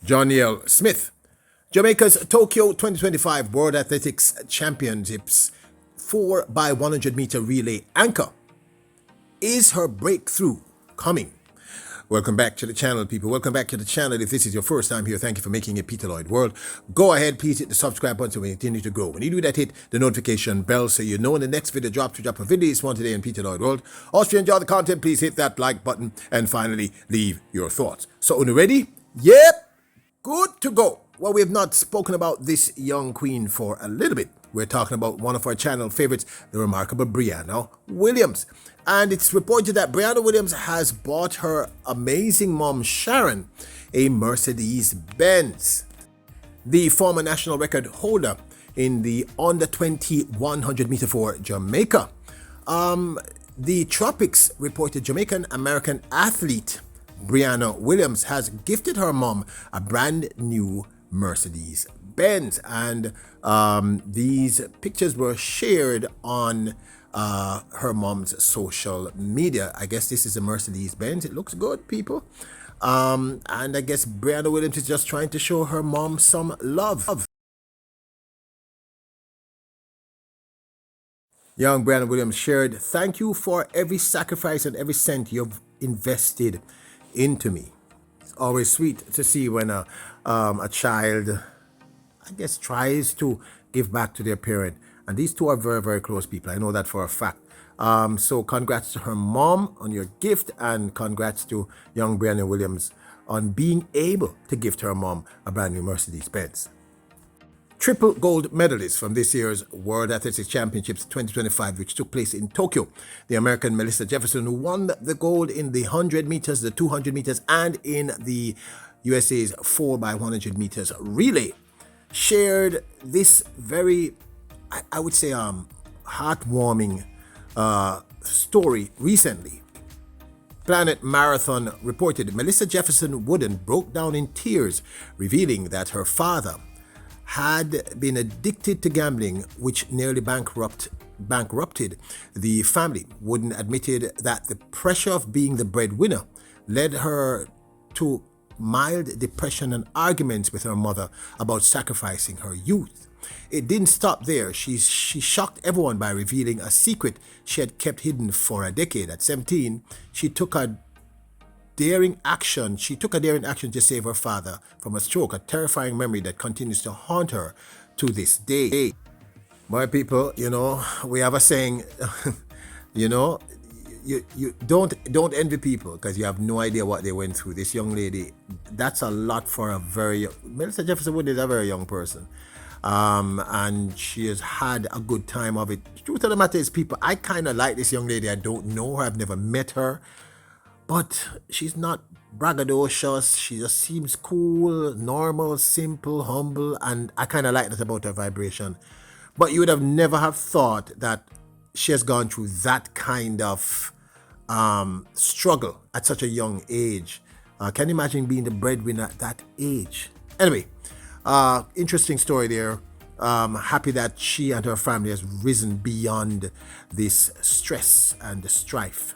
Jonielle Smith. Jamaica's Tokyo 2025 World Athletics Championships 4 by 100 meter relay anchor. Is her breakthrough coming? Welcome back to the channel, people. Welcome back to the channel. If this is your first time here, thank you for making it Peter Lloyd World. Go ahead, please hit the subscribe button so we continue to grow. When you do that, hit the notification bell so you know when the next video drops. To drop a video is one today in Peter Lloyd World. Also, if you enjoy the content, please hit that like button and finally leave your thoughts. So, are you ready? Yep, good to go. Well, we have not spoken about this young queen for a little bit. We're talking about one of our channel favorites, the remarkable Briana Williams. And it's reported that Briana Williams has bought her amazing mom, Sharon, a Mercedes-Benz. The former national record holder in the under 20 100 meter for Jamaica. The Tropics reported Jamaican-American athlete Briana Williams has gifted her mom a brand new Mercedes-Benz, and these pictures were shared on her mom's social media. I guess this is a Mercedes-Benz. It looks good, people. And I guess Briana Williams is just trying to show her mom some love. Young Briana Williams shared, "Thank you for every sacrifice and every cent you've invested into me." It's always sweet to see when a child, I guess, tries to give back to their parent. And these two are very, very close people. I know that for a fact. So congrats to her mom on your gift, and congrats to young Briana Williams on being able to gift her mom a brand new Mercedes-Benz. Triple gold medalist from this year's World Athletics Championships 2025, which took place in Tokyo. The American Melissa Jefferson, who won the gold in the 100 meters, the 200 meters, and in the USA's 4 by 100 meters relay, shared this very, I would say, heartwarming story recently. Planet Marathon reported Melissa Jefferson Wooden broke down in tears, revealing that her father had been addicted to gambling, which nearly bankrupted the family. Wooden admitted that the pressure of being the breadwinner led her to mild depression and arguments with her mother about sacrificing her youth. It didn't stop there. She shocked everyone by revealing a secret she had kept hidden for a decade. At 17, she took a daring action to save her father from a stroke, a terrifying memory that continues to haunt her to this day. My people, we have a saying, you don't envy people because you have no idea what they went through. This young lady, that's a lot for a Melissa Jefferson Wood is a very young person. And she has had a good time of it. The truth of the matter is, people, I kind of like this young lady. I don't know her, I've never met her, but she's not braggadocious. She just seems cool, normal, simple, humble, and I kind of like that about her vibration. But you would have never have thought that she has gone through that kind of struggle at such a young age. Can you imagine being the breadwinner at that age? Anyway, interesting story there. Happy that she and her family has risen beyond this stress and strife.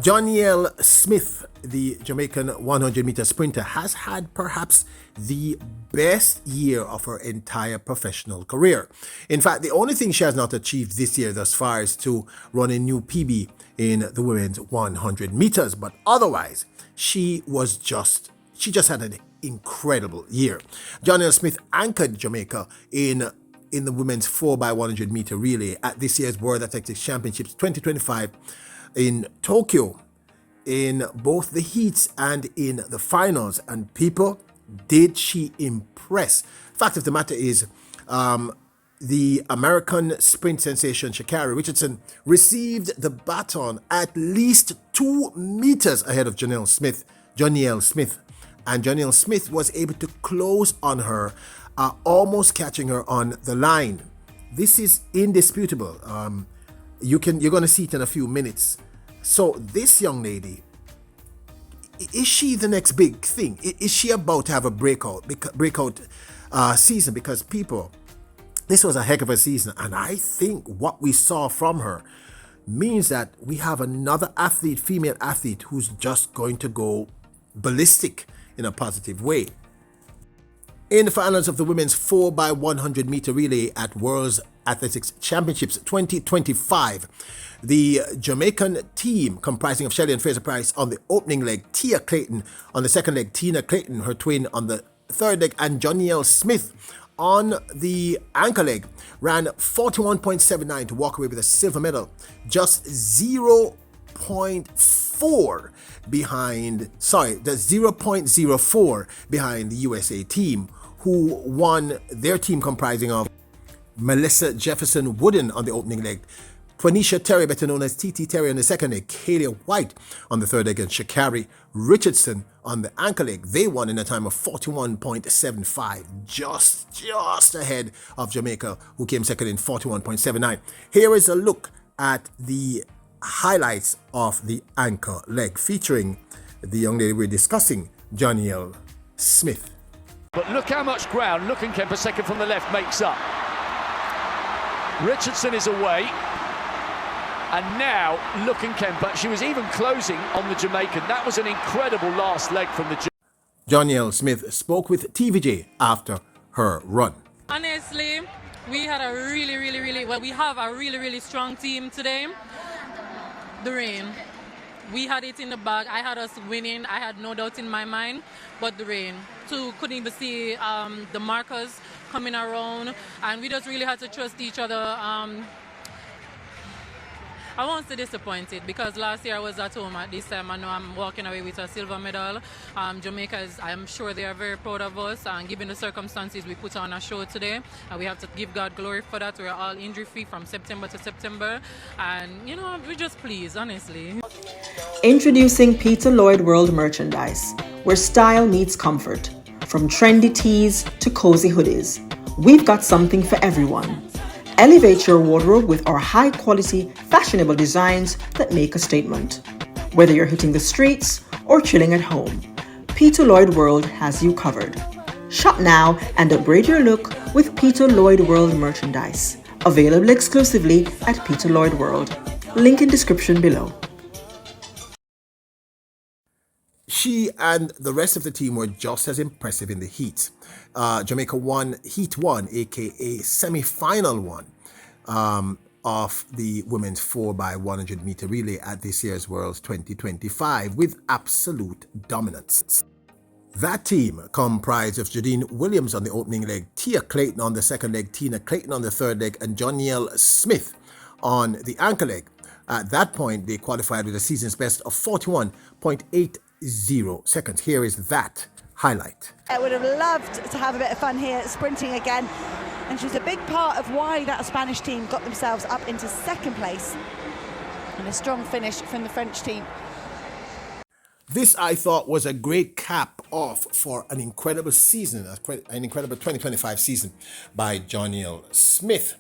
Jonielle Smith, the Jamaican 100-meter sprinter, has had perhaps the best year of her entire professional career. In fact, the only thing she has not achieved this year thus far is to run a new PB in the women's 100 meters. But otherwise, she just had an incredible year. Jonielle Smith anchored Jamaica in the women's 4 by 100 meter relay at this year's World Athletics Championships 2025 in Tokyo, in both the heats and in the finals. And people, did she impress? Fact of the matter is, the American sprint sensation Sha'Carri Richardson received the baton at least 2 meters ahead of Jonielle Smith. And Jonielle Smith was able to close on her, almost catching her on the line. This is indisputable. You're going to see it in a few minutes. So this young lady, is she the next big thing? Is she about to have a breakout season? Because people, this was a heck of a season, and I think what we saw from her means that we have another athlete, female athlete, who's just going to go ballistic in a positive way. In the finals of the women's 4x100 meter relay at World Athletics Championships 2025, the Jamaican team, comprising of Shelley and Fraser Price on the opening leg, Tia Clayton on the second leg, Tina Clayton, her twin, on the third leg, and Jonielle Smith on the anchor leg, ran 41.79 to walk away with a silver medal, just 0.04 behind, the 0.04 behind the USA team, who won, their team comprising of Melissa Jefferson Wooden on the opening leg, Twanisha Terry, better known as TT Terry, on the second leg, Kalia White on the third leg, and Shakari Richardson on the anchor leg. They won in a time of 41.75, just ahead of Jamaica, who came second in 41.79. Here is a look at the highlights of the anchor leg, featuring the young lady we're discussing, Jonielle Smith. But look how much ground Kemp, a second from the left, makes up. Richardson is away. And now Kemp, she was even closing on the Jamaican. That was an incredible last leg from the Jonielle Smith spoke with TVJ after her run. Honestly, we had a we have a really strong team today. The rain. We had it in the bag. I had us winning. I had no doubt in my mind. But the rain. Couldn't even see the markers coming around. And we just really had to trust each other. I won't say disappointed, because last year I was at home at this time. I know I'm walking away with a silver medal. Jamaica, I'm sure they are very proud of us, and given the circumstances, we put on a show today, and we have to give God glory for that. We're all injury free from September to September, and we're just pleased, honestly. Introducing Peter Lloyd World merchandise, where style meets comfort. From trendy tees to cozy hoodies, we've got something for everyone. Elevate your wardrobe with our high-quality, fashionable designs that make a statement. Whether you're hitting the streets or chilling at home, Peter Lloyd World has you covered. Shop now and upgrade your look with Peter Lloyd World merchandise. Available exclusively at Peter Lloyd World. Link in description below. She and the rest of the team were just as impressive in the heat. Jamaica won Heat 1, aka semi-final one, of the women's 4x100 meter relay at this year's Worlds 2025 with absolute dominance. That team comprised of Jadine Williams on the opening leg, Tia Clayton on the second leg, Tina Clayton on the third leg, and Jonielle Smith on the anchor leg. At that point, they qualified with a season's best of 41.80 seconds. Here is that highlight. I would have loved to have a bit of fun here sprinting again, and she's a big part of why that Spanish team got themselves up into second place, and a strong finish from the French team. This, I thought, was a great cap off for an incredible season, an incredible 2025 season by Jonielle Smith.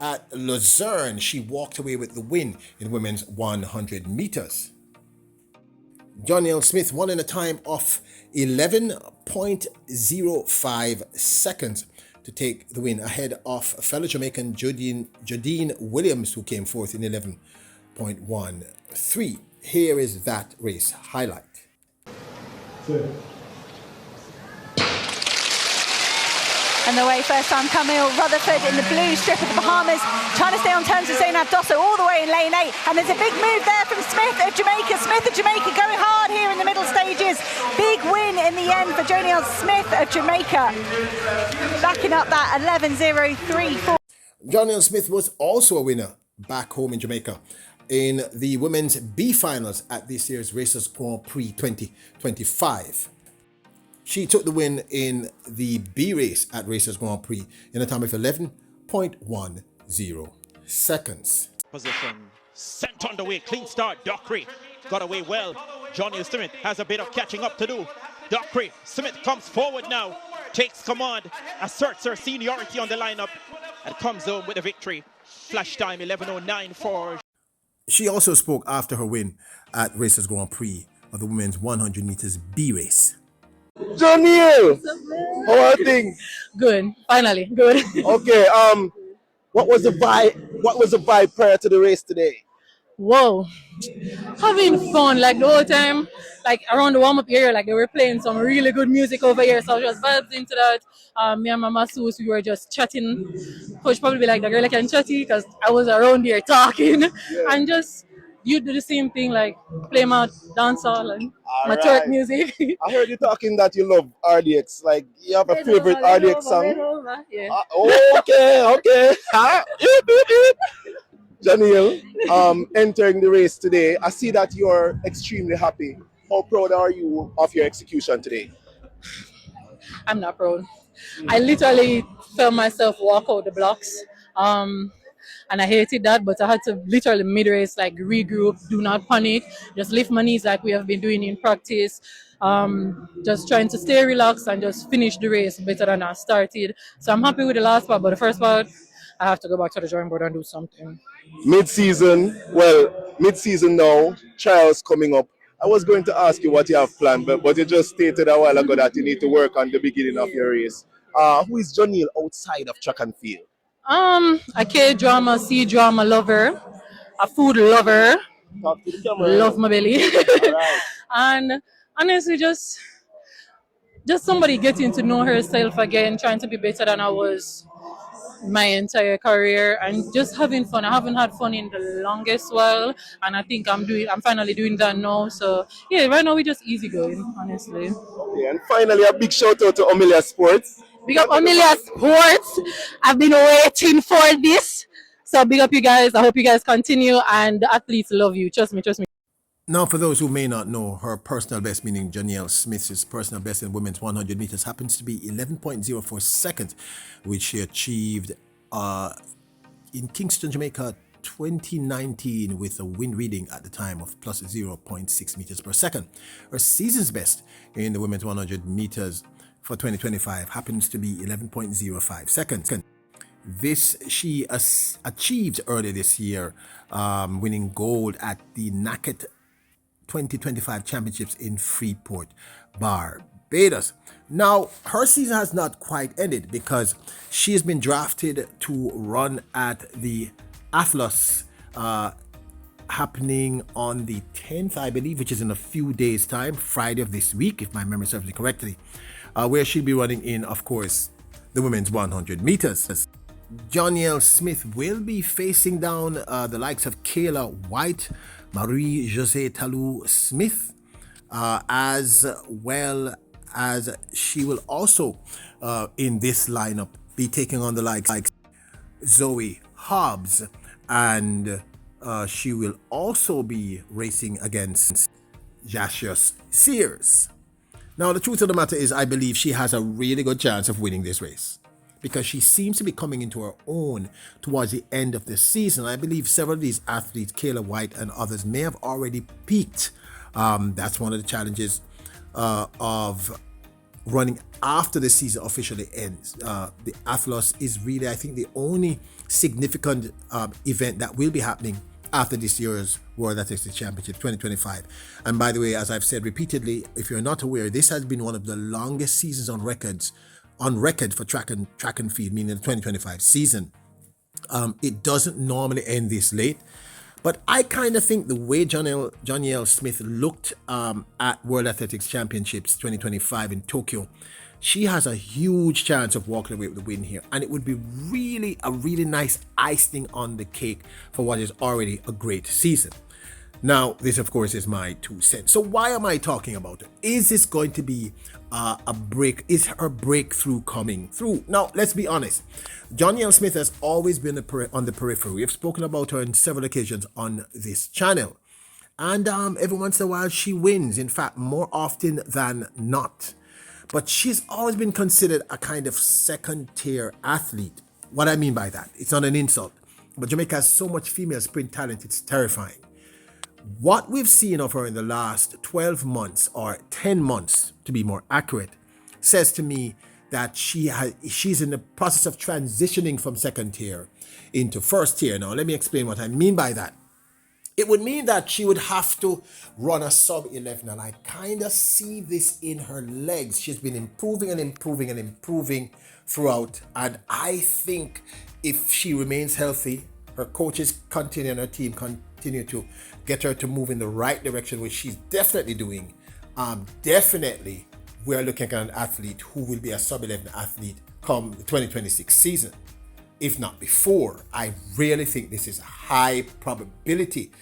At Luzerne, she walked away with the win in women's 100 meters. Jonielle Smith won in a time of 11.05 seconds to take the win, ahead of fellow Jamaican Jadine Williams, who came fourth in 11.13. Here is that race highlight. And the way first time Camille Rutherford in the blue strip of the Bahamas, trying to stay on terms with Zainab Dosso all the way in lane 8. And there's a big move there from Smith of Jamaica. Smith of Jamaica going hard here in the middle stages. Big win in the end for Jonielle Smith of Jamaica, backing up that 11.034. Jonielle Smith was also a winner back home in Jamaica in the women's B finals at this year's Racers Grand Prix 2025. She took the win in the B race at Racers Grand Prix in a time of 11.10 seconds. Position sent on the way, clean start. Dockery got away well. Jonielle Smith has a bit of catching up to do. Dockery, Smith comes forward now, takes command, asserts her seniority on the lineup, and comes home with a victory. Flash time 11.09. She also spoke after her win at Racers Grand Prix of the women's 100 meters B race. Jonielle, how are things? Good, finally, good. Okay, what was the vibe? What was the vibe prior to the race today? Whoa, having fun like the whole time. Like around the warm up area, like they were playing some really good music over here. So I was just vibes into that. Me and Mama Sus, we were just chatting. Coach probably be like, the girl I can chatty because I was around here talking and just you do the same thing, like play my dancehall and All my twerk right. music. I heard you talking that you love RDX. Like, you have a Red favorite over, red RDX over, song? red over. Yeah. Okay. Jonielle, entering the race today, I see that you're extremely happy. How proud are you of your execution today? I'm not proud. I literally felt myself walk out the blocks. Um, and I hated that, but I had to literally mid race like regroup, do not panic, just lift my knees like we have been doing in practice. Just trying to stay relaxed and just finish the race better than I started. So I'm happy with the last part, but the first part, I have to go back to the drawing board and do something. Mid-season now, trials coming up. I was going to ask you what you have planned, but you just stated a while ago that you need to work on the beginning of your race. Who is Jonielle outside of track and field? A K drama, C drama lover, a food lover, Talk to the camera. love my belly, All right. and honestly, just somebody getting to know herself again, trying to be better than I was my entire career, and just having fun. I haven't had fun in the longest while, and I think I'm finally doing that now. So yeah, right now we just easy going, honestly. Okay, and finally, a big shout out to Amelia Sports. Big up Amelia Sports. I've been waiting for this. So big up you guys. I hope you guys continue, and the athletes love you. Trust me, trust me. Now, for those who may not know, her personal best, meaning Jonielle Smith's personal best in women's 100 meters, happens to be 11.04 seconds, which she achieved in Kingston, Jamaica, 2019, with a wind reading at the time of plus 0.6 meters per second. Her season's best in the women's 100 meters for 2025 happens to be 11.05 seconds. This she achieved earlier this year, winning gold at the NACET 2025 championships in Freeport, Barbados. Now, her season has not quite ended because she has been drafted to run at the Atlas happening on the 10th, I believe, which is in a few days' time, Friday of this week, if my memory serves me correctly, where she'll be running in, of course, the women's 100 meters. Jonielle Smith will be facing down the likes of Kayla White, Marie-Josée Talou Smith, as well as she will also, in this lineup, be taking on the likes like Zoe Hobbs, and she will also be racing against Jasius Sears. Now, the truth of the matter is, I believe she has a really good chance of winning this race, because she seems to be coming into her own towards the end of the season. I believe several of these athletes, Kayla White and others, may have already peaked. That's one of the challenges of running after the season officially ends. The Atlas is really, I think, the only significant event that will be happening after this year's World Athletics Championship 2025. And by the way, as I've said repeatedly, if you're not aware, this has been one of the longest seasons on record for track and field, meaning the 2025 season. It doesn't normally end this late, but I kind of think the way Jonielle Smith looked at World Athletics Championships 2025 in Tokyo, she has a huge chance of walking away with the win here, and it would be a really nice icing on the cake for what is already a great season. Now, this, of course, is my 2 cents. So why am I talking about it? Is this going to be a break? Is her breakthrough coming through? Now, let's be honest. Jonielle Smith has always been on the periphery. We have spoken about her on several occasions on this channel. And every once in a while, she wins. In fact, more often than not. But she's always been considered a kind of second-tier athlete. What I mean by that, it's not an insult. But Jamaica has so much female sprint talent, it's terrifying. What we've seen of her in the last 12 months, or 10 months to be more accurate, says to me that she's in the process of transitioning from second tier into first tier. Now, let me explain what I mean by that. It would mean that she would have to run a sub 11, and I kind of see this in her legs. She's been improving and improving and improving throughout, and I think if she remains healthy, her coaches continue and her team continue to get her to move in the right direction, which she's definitely doing, definitely we're looking at an athlete who will be a sub-11 athlete come the 2026 season, if not before. I really think this is a high probability.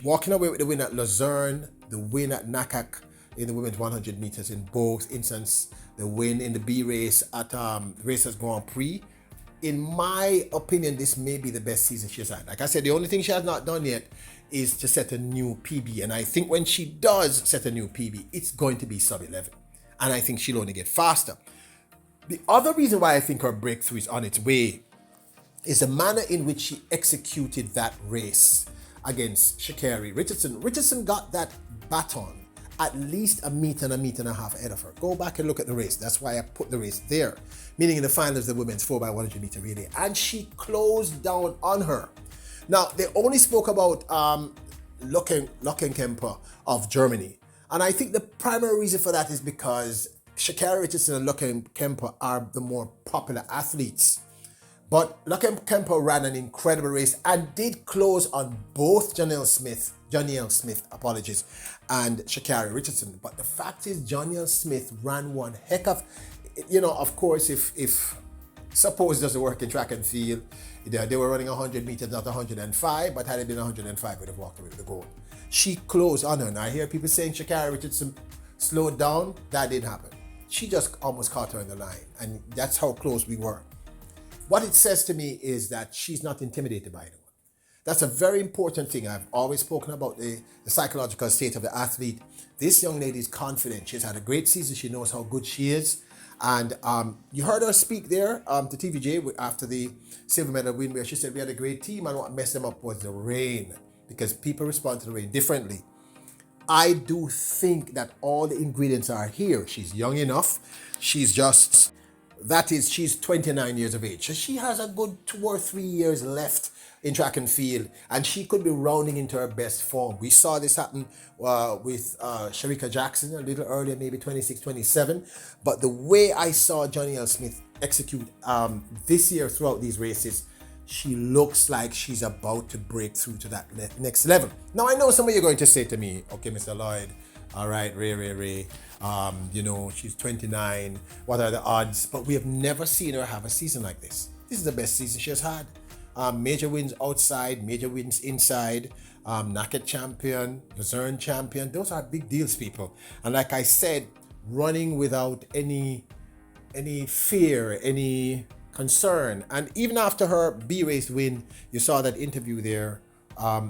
Walking away with the win at Luzerne, the win at Nakak in the women's 100 meters in both instances, the win in the B race at Racers Grand Prix. In my opinion, this may be the best season she has had. Like I said, the only thing she has not done yet is to set a new PB. And I think when she does set a new PB, it's going to be sub-11. And I think she'll only get faster. The other reason why I think her breakthrough is on its way is the manner in which she executed that race against Sha'Carri Richardson. Richardson got that baton at least a meter and a half ahead of her. Go back and look at the race. That's why I put the race there. Meaning in the finals, the women's 4x100 meter relay. And she closed down on her. Now, they only spoke about Lockenkemper of Germany. And I think the primary reason for that is because Sha'Carri Richardson and Lockenkemper are the more popular athletes. But Lockenkemper ran an incredible race and did close on both Jonielle Smith, and Sha'Carri Richardson. But the fact is, Jonielle Smith ran one heck of, of course, if suppose it doesn't work in track and field, they were running 100 meters, not 105, but had it been 105, would have walked away with the goal. She closed on her. And I hear people saying Sha'Carri Richardson slowed down. That didn't happen. She just almost caught her in the line. And that's how close we were. What it says to me is that she's not intimidated by anyone. That's a very important thing. I've always spoken about the psychological state of the athlete. This young lady is confident. She's had a great season. She knows how good she is. And you heard her speak there to TVJ after the silver medal win, where she said we had a great team and what messed them up was the rain, because people respond to the rain differently. I do think that all the ingredients are here. She's young enough. She's 29 years of age. So she has a good 2 or 3 years left in track and field, and she could be rounding into her best form. We saw this happen with Sharika Jackson a little earlier, maybe 26, 27. But the way I saw Jonielle Smith execute this year throughout these races, she looks like she's about to break through to that next level. Now, I know some of you are going to say to me, okay, Mr. Lloyd, all right, Ray, she's 29. What are the odds? But we have never seen her have a season like this. This is the best season she has had. Major wins outside, major wins inside, Naked champion, Luzerne champion. Those are big deals, people. And like I said, running without any fear, any concern. And even after her B-race win, you saw that interview there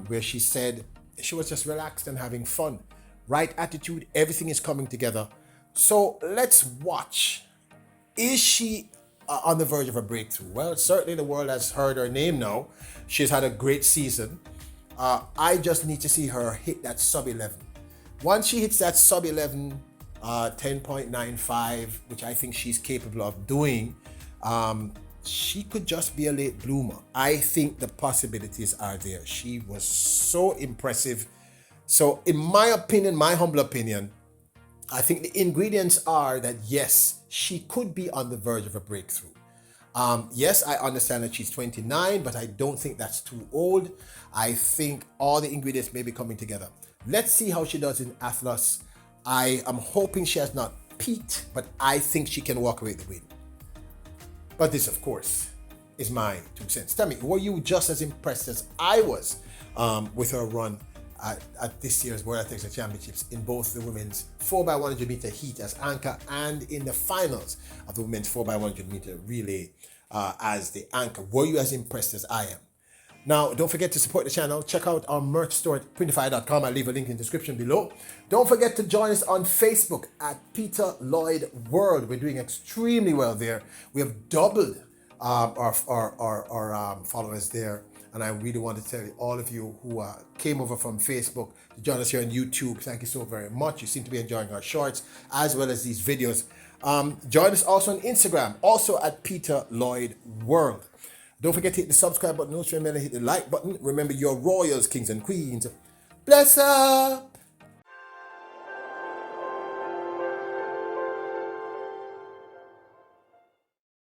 where she said she was just relaxed and having fun. Right attitude, everything is coming together. So let's watch. Is she on the verge of a breakthrough? Well, certainly the world has heard her name now. She's had a great season. I just need to see her hit that sub-11. Once she hits that sub-11, 10.95, which I think she's capable of doing, she could just be a late bloomer. I think the possibilities are there. She was so impressive. So in my opinion, my humble opinion, I think the ingredients are that yes, she could be on the verge of a breakthrough. Yes, I understand that she's 29, but I don't think that's too old. I think all the ingredients may be coming together. Let's see how she does in Athlos. I am hoping she has not peaked, but I think she can walk away with the win. But this, of course, is my 2 cents. Tell me, were you just as impressed as I was with her run at this year's World Athletics Championships in both the women's 4x100 meter heat as anchor and in the finals of the women's 4x100 meter relay as the anchor? Were you as impressed as I am? Now, don't forget to support the channel. Check out our merch store at printify.com. I'll leave a link in the description below. Don't forget to join us on Facebook at Peter Lloyd World. We're doing extremely well there. We have doubled our followers there. And I really want to tell you, all of you who came over from Facebook to join us here on YouTube, thank you so very much. You seem to be enjoying our shorts as well as these videos. Join us also on Instagram, also at Peter Lloyd World. Don't forget to hit the subscribe button. Don't remember to hit the like button. Remember, you're royals, kings and queens. Bless up.